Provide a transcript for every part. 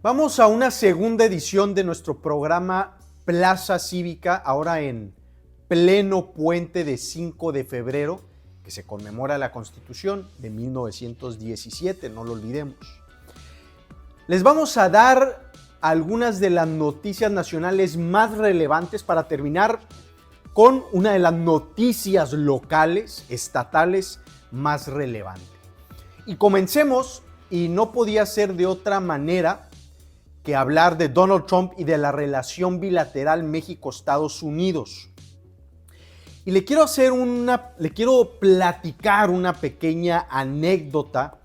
Vamos a una segunda edición de nuestro programa Plaza Cívica, ahora en pleno puente de 5 de febrero, que se conmemora la Constitución de 1917, no lo olvidemos. Les vamos a dar algunas de las noticias nacionales más relevantes para terminar con una de las noticias locales, estatales, más relevantes. Y comencemos, y no podía ser de otra manera que hablar de Donald Trump y de la relación bilateral México-Estados Unidos. Y le quiero platicar una pequeña anécdota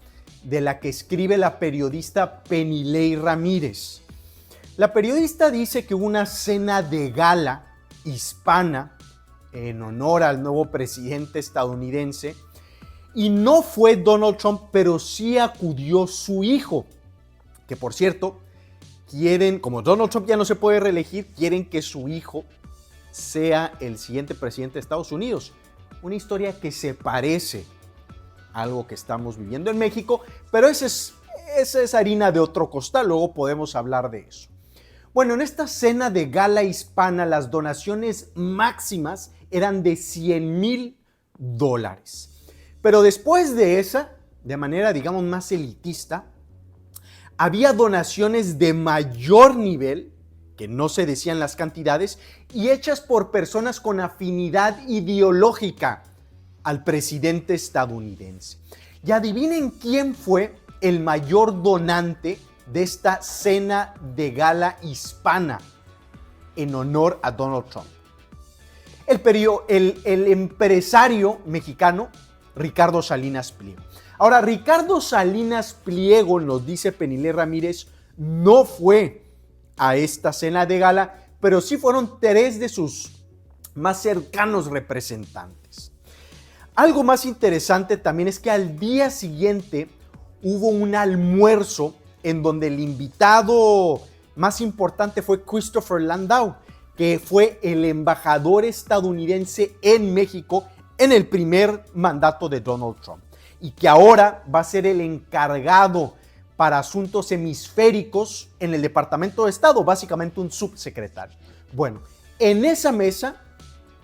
de la que escribe la periodista Penilei Ramírez. La periodista dice que hubo una cena de gala hispana en honor al nuevo presidente estadounidense y no fue Donald Trump, pero sí acudió su hijo, que por cierto, como Donald Trump ya no se puede reelegir, quieren que su hijo sea el siguiente presidente de Estados Unidos. Una historia que se parece a algo que estamos viviendo en México, pero esa es harina de otro costal, luego podemos hablar de eso. Bueno, en esta cena de gala hispana, las donaciones máximas eran de $100,000. Pero después de esa, de manera digamos más elitista, había donaciones de mayor nivel, que no se decían las cantidades, y hechas por personas con afinidad ideológica al presidente estadounidense. Y adivinen quién fue el mayor donante de esta cena de gala hispana en honor a Donald Trump. El empresario mexicano Ricardo Salinas Pliego. Ahora, Ricardo Salinas Pliego, nos dice Penilei Ramírez, no fue a esta cena de gala, pero sí fueron 3 de sus más cercanos representantes. Algo más interesante también es que al día siguiente hubo un almuerzo en donde el invitado más importante fue Christopher Landau, que fue el embajador estadounidense en México en el primer mandato de Donald Trump, y que ahora va a ser el encargado para asuntos hemisféricos en el Departamento de Estado, básicamente un subsecretario. Bueno, en esa mesa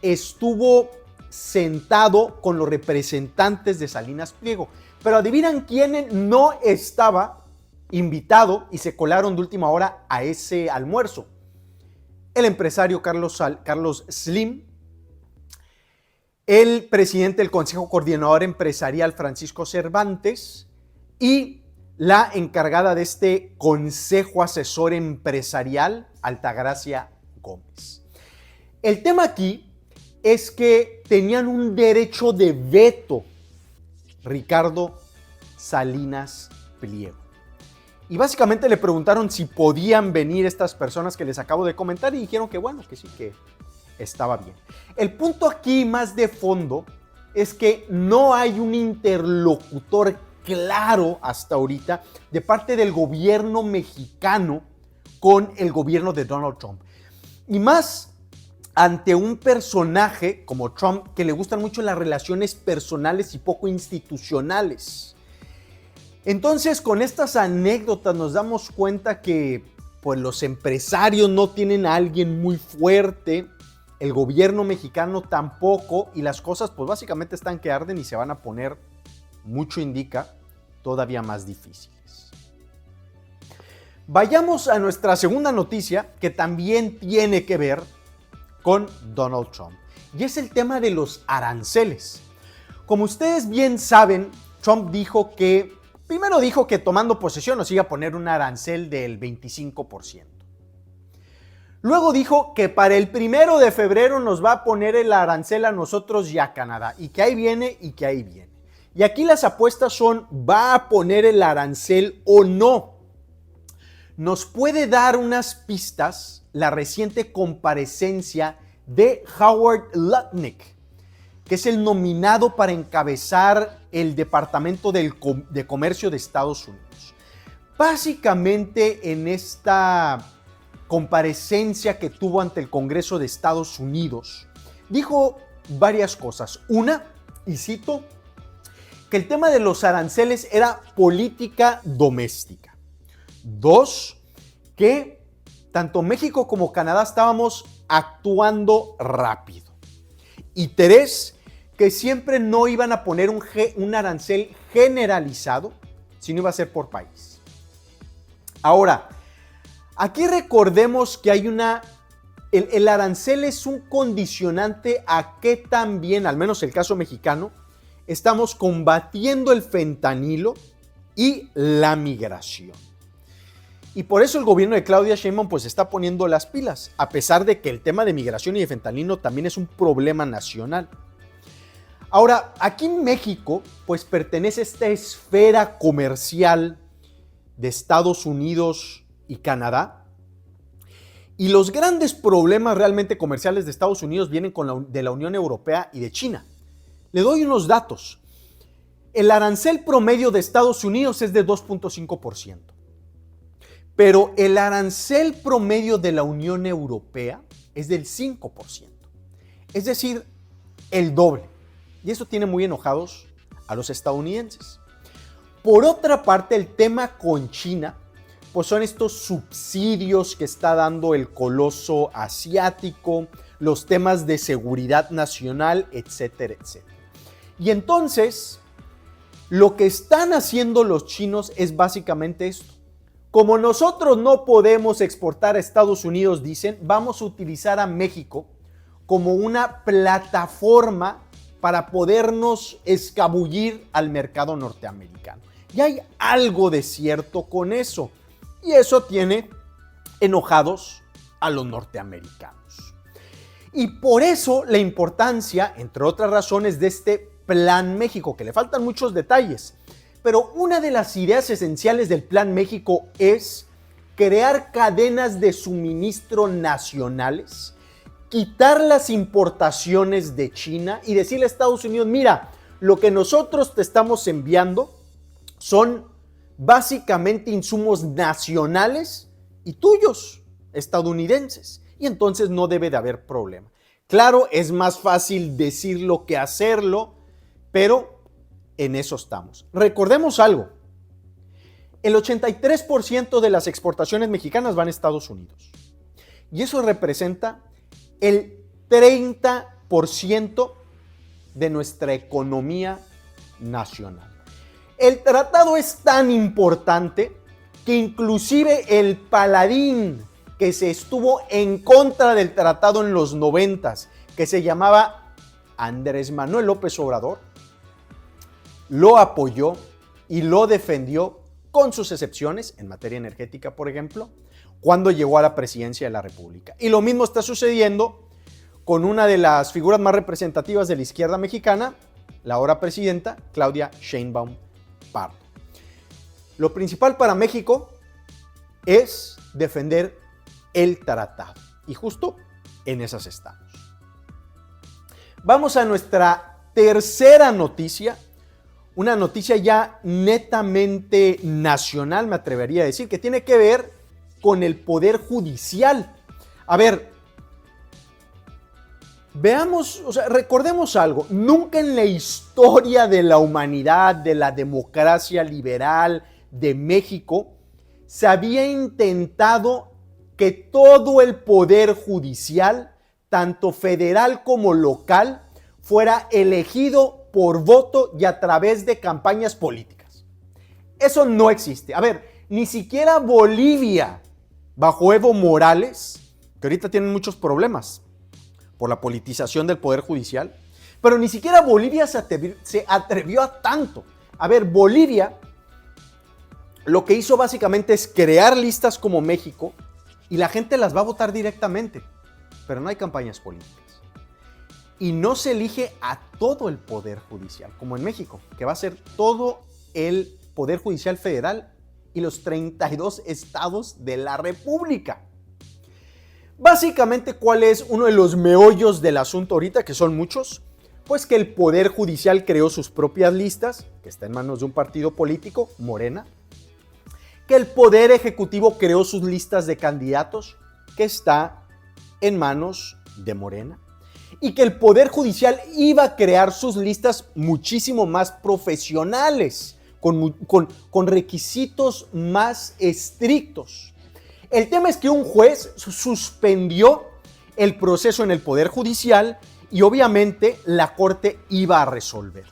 estuvo sentado con los representantes de Salinas Pliego, pero adivinan quién no estaba invitado y se colaron de última hora a ese almuerzo. El empresario Carlos Slim, el presidente del Consejo Coordinador Empresarial Francisco Cervantes y la encargada de este Consejo Asesor Empresarial, Altagracia Gómez. El tema aquí es que tenían un derecho de veto Ricardo Salinas Pliego. Y básicamente le preguntaron si podían venir estas personas que les acabo de comentar y dijeron que bueno, que sí, que estaba bien. El punto aquí más de fondo es que no hay un interlocutor claro hasta ahorita de parte del gobierno mexicano con el gobierno de Donald Trump. Y más ante un personaje como Trump que le gustan mucho las relaciones personales y poco institucionales. Entonces, con estas anécdotas nos damos cuenta que pues, los empresarios no tienen a alguien muy fuerte, el gobierno mexicano tampoco, y las cosas pues básicamente están que arden y se van a poner, mucho indica, todavía más difíciles. Vayamos a nuestra segunda noticia que también tiene que ver con Donald Trump, y es el tema de los aranceles. Como ustedes bien saben, Trump primero dijo que tomando posesión nos iba a poner un arancel del 25%. Luego dijo que para el 1 de febrero nos va a poner el arancel a nosotros y a Canadá, y que ahí viene y que ahí viene. Y aquí las apuestas son, ¿va a poner el arancel o no? Nos puede dar unas pistas la reciente comparecencia de Howard Lutnick, que es el nominado para encabezar el Departamento de Comercio de Estados Unidos. Básicamente en esta comparecencia que tuvo ante el Congreso de Estados Unidos, dijo varias cosas. Una, y cito, que el tema de los aranceles era política doméstica. 2, que tanto México como Canadá estábamos actuando rápido. Y tres, que siempre no iban a poner un arancel generalizado, sino iba a ser por país. Ahora, aquí recordemos que hay el arancel es un condicionante a qué tan bien, al menos el caso mexicano, estamos combatiendo el fentanilo y la migración. Y por eso el gobierno de Claudia Sheinbaum pues está poniendo las pilas, a pesar de que el tema de migración y de fentanilo también es un problema nacional. Ahora, aquí en México pues pertenece a esta esfera comercial de Estados Unidos y Canadá. Y los grandes problemas realmente comerciales de Estados Unidos vienen de la Unión Europea y de China. Le doy unos datos. El arancel promedio de Estados Unidos es de 2.5%. Pero el arancel promedio de la Unión Europea es del 5%. Es decir, el doble. Y eso tiene muy enojados a los estadounidenses. Por otra parte, el tema con China, pues son estos subsidios que está dando el coloso asiático, los temas de seguridad nacional, etcétera, etcétera. Y entonces, lo que están haciendo los chinos es básicamente esto. Como nosotros no podemos exportar a Estados Unidos, dicen, vamos a utilizar a México como una plataforma para podernos escabullir al mercado norteamericano. Y hay algo de cierto con eso. Y eso tiene enojados a los norteamericanos. Y por eso la importancia, entre otras razones, de este Plan México, que le faltan muchos detalles. Pero una de las ideas esenciales del Plan México es crear cadenas de suministro nacionales, quitar las importaciones de China y decirle a Estados Unidos, mira, lo que nosotros te estamos enviando son básicamente insumos nacionales y tuyos, estadounidenses. Y entonces no debe de haber problema. Claro, es más fácil decirlo que hacerlo, pero en eso estamos. Recordemos algo, el 83% de las exportaciones mexicanas van a Estados Unidos y eso representa el 30% de nuestra economía nacional. El tratado es tan importante que inclusive el paladín que se estuvo en contra del tratado en los 90s, que se llamaba Andrés Manuel López Obrador, lo apoyó y lo defendió con sus excepciones, en materia energética, por ejemplo, cuando llegó a la presidencia de la República. Y lo mismo está sucediendo con una de las figuras más representativas de la izquierda mexicana, la ahora presidenta, Claudia Sheinbaum Pardo. Lo principal para México es defender el tratado. Y justo en esas estamos. Vamos a nuestra tercera noticia. Una noticia ya netamente nacional, me atrevería a decir, que tiene que ver con el Poder Judicial. A ver, veamos, recordemos algo. Nunca en la historia de la humanidad, de la democracia liberal de México, se había intentado que todo el Poder Judicial, tanto federal como local, fuera elegido por voto y a través de campañas políticas. Eso no existe. A ver, ni siquiera Bolivia, bajo Evo Morales, que ahorita tienen muchos problemas por la politización del Poder Judicial, pero ni siquiera Bolivia se atrevió a tanto. A ver, Bolivia lo que hizo básicamente es crear listas como México y la gente las va a votar directamente, pero no hay campañas políticas. Y no se elige a todo el Poder Judicial, como en México, que va a ser todo el Poder Judicial Federal y los 32 estados de la República. Básicamente, ¿cuál es uno de los meollos del asunto ahorita, que son muchos? Pues que el Poder Judicial creó sus propias listas, que está en manos de un partido político, Morena, que el Poder Ejecutivo creó sus listas de candidatos, que está en manos de Morena, y que el Poder Judicial iba a crear sus listas muchísimo más profesionales, con requisitos más estrictos. El tema es que un juez suspendió el proceso en el Poder Judicial y obviamente la Corte iba a resolver.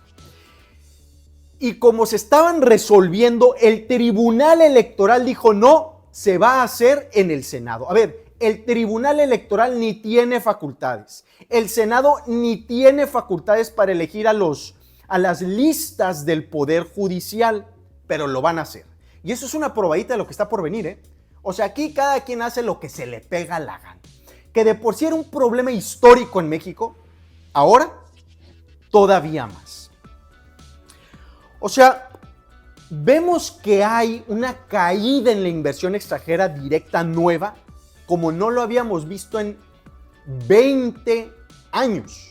Y como se estaban resolviendo, el Tribunal Electoral dijo no, se va a hacer en el Senado. A ver, el Tribunal Electoral ni tiene facultades. El Senado ni tiene facultades para elegir a las listas del Poder Judicial, pero lo van a hacer. Y eso es una probadita de lo que está por venir, ¿eh? O sea, aquí cada quien hace lo que se le pega la gana. Que de por sí era un problema histórico en México, ahora todavía más. O sea, vemos que hay una caída en la inversión extranjera directa nueva, como no lo habíamos visto en 20 años.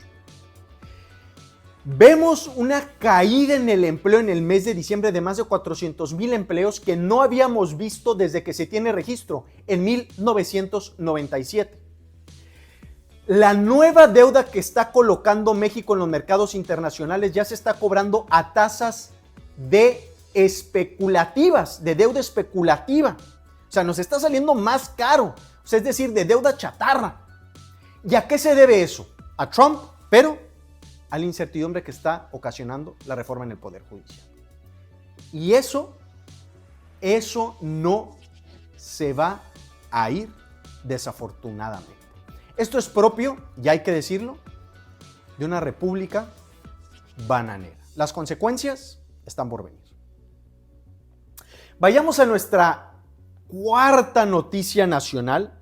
Vemos una caída en el empleo en el mes de diciembre de más de 400,000 empleos que no habíamos visto desde que se tiene registro en 1997. La nueva deuda que está colocando México en los mercados internacionales ya se está cobrando a tasas de deuda especulativa. O sea, nos está saliendo más caro, o sea, es decir, de deuda chatarra. ¿Y a qué se debe eso? A Trump, pero a la incertidumbre que está ocasionando la reforma en el Poder Judicial. Y eso no se va a ir desafortunadamente. Esto es propio, ya hay que decirlo, de una república bananera. Las consecuencias están por venir. Vayamos a nuestra cuarta noticia nacional,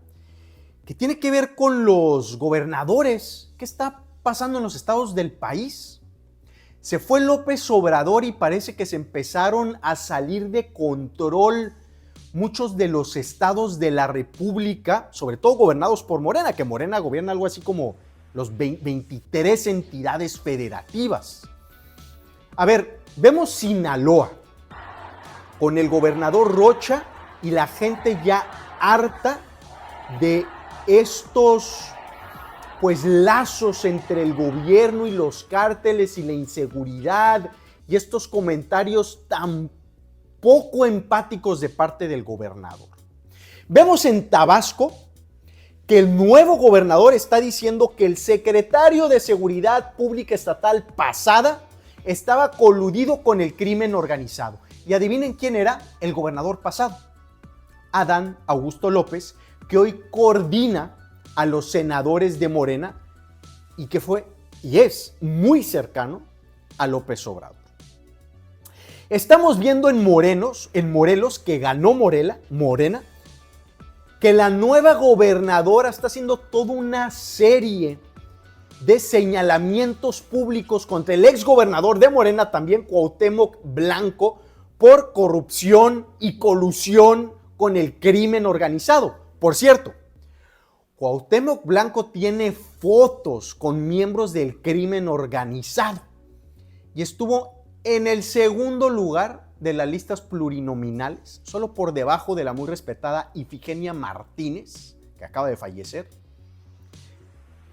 que tiene que ver con los gobernadores. ¿Qué está pasando en los estados del país? Se fue López Obrador y parece que se empezaron a salir de control muchos de los estados de la República, sobre todo gobernados por Morena, que Morena gobierna algo así como los 23 entidades federativas. A ver, vemos Sinaloa, con el gobernador Rocha y la gente ya harta de estos lazos entre el gobierno y los cárteles y la inseguridad y estos comentarios tan poco empáticos de parte del gobernador. Vemos en Tabasco que el nuevo gobernador está diciendo que el secretario de Seguridad Pública Estatal pasada estaba coludido con el crimen organizado. Y adivinen quién era el gobernador pasado. Adán Augusto López, que hoy coordina a los senadores de Morena y que fue y es muy cercano a López Obrador. Estamos viendo en Morelos, que ganó Morena, que la nueva gobernadora está haciendo toda una serie de señalamientos públicos contra el exgobernador de Morena, también Cuauhtémoc Blanco, por corrupción y colusión con el crimen organizado. Por cierto, Cuauhtémoc Blanco tiene fotos con miembros del crimen organizado y estuvo en el segundo lugar de las listas plurinominales, solo por debajo de la muy respetada Ifigenia Martínez, que acaba de fallecer,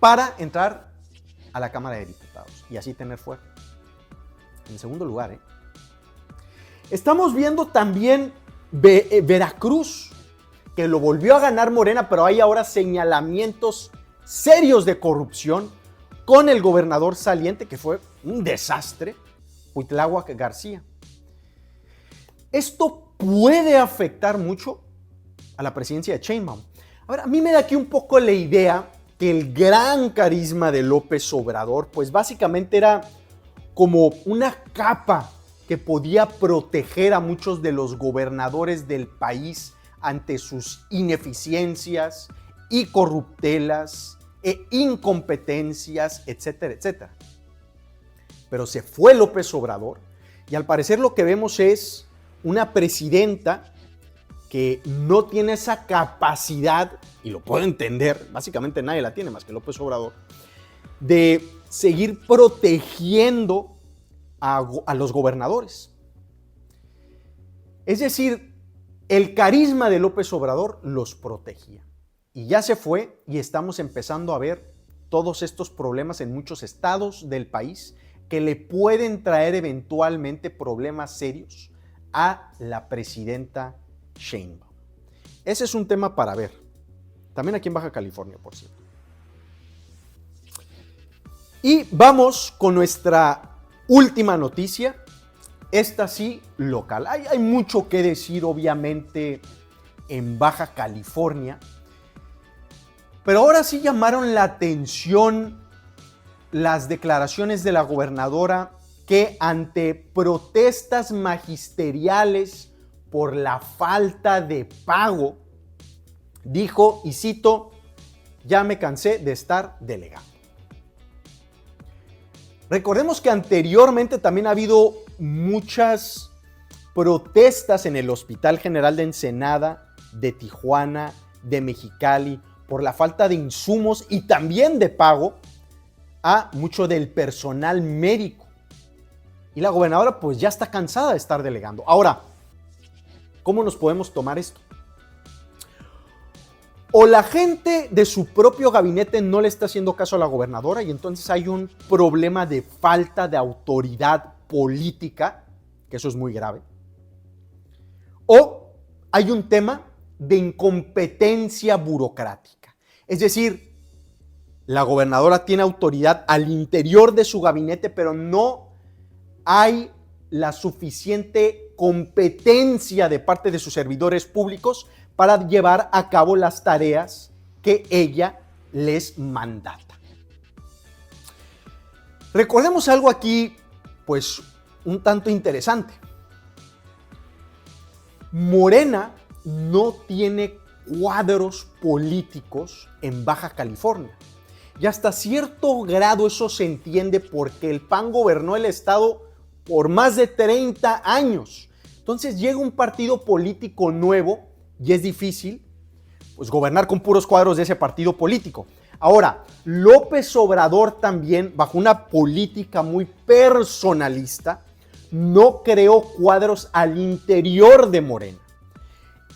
para entrar a la Cámara de Diputados y así tener fuerza. En el segundo lugar, ¿eh? Estamos viendo también Veracruz, que lo volvió a ganar Morena, pero hay ahora señalamientos serios de corrupción con el gobernador saliente, que fue un desastre, Cuitláhuac García. Esto puede afectar mucho a la presidencia de Sheinbaum. Ahora, a mí me da aquí un poco la idea que el gran carisma de López Obrador, pues básicamente era como una capa que podía proteger a muchos de los gobernadores del país ante sus ineficiencias y corruptelas e incompetencias, etcétera, etcétera. Pero se fue López Obrador y al parecer lo que vemos es una presidenta que no tiene esa capacidad, y lo puedo entender, básicamente nadie la tiene más que López Obrador, de seguir protegiendo a los gobernadores. Es decir, el carisma de López Obrador los protegía. Y ya se fue y estamos empezando a ver todos estos problemas en muchos estados del país que le pueden traer eventualmente problemas serios a la presidenta Sheinbaum. ese es un tema para ver. También aquí en Baja California, por cierto. Y vamos con nuestra última noticia. Esta sí, local. Hay mucho que decir, obviamente, en Baja California. Pero ahora sí llamaron la atención las declaraciones de la gobernadora que ante protestas magisteriales por la falta de pago, dijo, y cito, ya me cansé de estar delegando. Recordemos que anteriormente también ha habido muchas protestas en el Hospital General de Ensenada, de Tijuana, de Mexicali, por la falta de insumos y también de pago a mucho del personal médico. Y la gobernadora pues ya está cansada de estar delegando. Ahora, ¿cómo nos podemos tomar esto? O la gente de su propio gabinete no le está haciendo caso a la gobernadora y entonces hay un problema de falta de autoridad política, que eso es muy grave. O hay un tema de incompetencia burocrática. Es decir, la gobernadora tiene autoridad al interior de su gabinete, pero no hay la suficiente competencia de parte de sus servidores públicos para llevar a cabo las tareas que ella les mandata. Recordemos algo aquí, pues, un tanto interesante. Morena no tiene cuadros políticos en Baja California. Y hasta cierto grado eso se entiende porque el PAN gobernó el estado por más de 30 años. Entonces llega un partido político nuevo y es difícil pues gobernar con puros cuadros de ese partido político. Ahora, López Obrador también, bajo una política muy personalista, no creó cuadros al interior de Morena.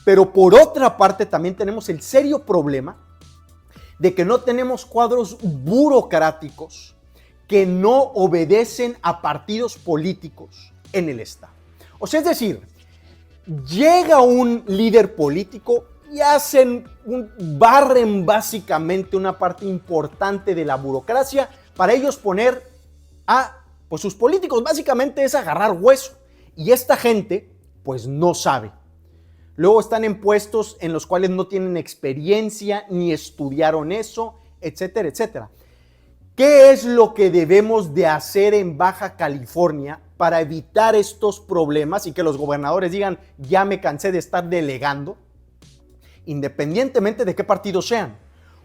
Pero por otra parte también tenemos el serio problema de que no tenemos cuadros burocráticos que no obedecen a partidos políticos en el estado. O sea, es decir, llega un líder político y barren básicamente una parte importante de la burocracia para ellos poner a pues sus políticos. Básicamente es agarrar hueso. Y esta gente pues no sabe. Luego están en puestos en los cuales no tienen experiencia ni estudiaron eso, etcétera, etcétera. ¿Qué es lo que debemos de hacer en Baja California para evitar estos problemas y que los gobernadores digan, ya me cansé de estar delegando? Independientemente de qué partido sean,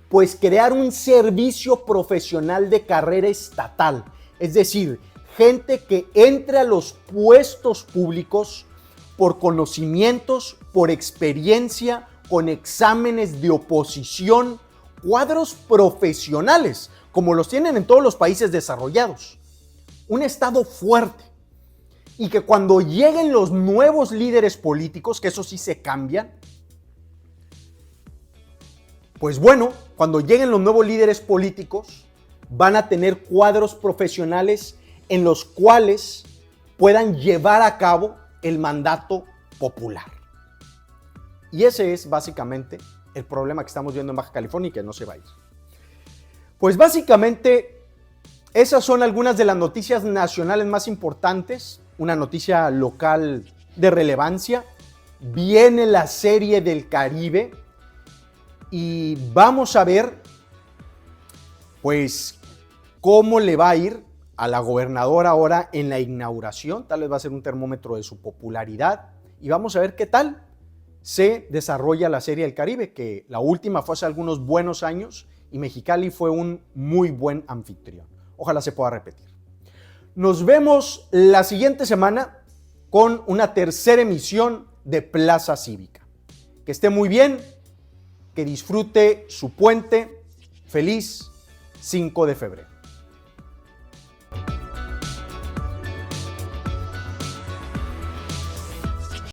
pues crear un servicio profesional de carrera estatal. Es decir, gente que entre a los puestos públicos por conocimientos, por experiencia, con exámenes de oposición, cuadros profesionales, como los tienen en todos los países desarrollados. Un estado fuerte. Y que cuando lleguen los nuevos líderes políticos, que eso sí se cambian, pues bueno, cuando lleguen los nuevos líderes políticos, van a tener cuadros profesionales en los cuales puedan llevar a cabo el mandato popular. Y ese es básicamente el problema que estamos viendo en Baja California y que no se va a ir. Pues básicamente esas son algunas de las noticias nacionales más importantes. Una noticia local de relevancia. Viene la Serie del Caribe y vamos a ver pues cómo le va a ir a la gobernadora ahora en la inauguración. Tal vez va a ser un termómetro de su popularidad y vamos a ver qué tal se desarrolla la Serie del Caribe, que la última fue hace algunos buenos años y Mexicali fue un muy buen anfitrión. Ojalá se pueda repetir. Nos vemos la siguiente semana con una tercera emisión de Plaza Cívica. Que esté muy bien, que disfrute su puente. Feliz 5 de febrero.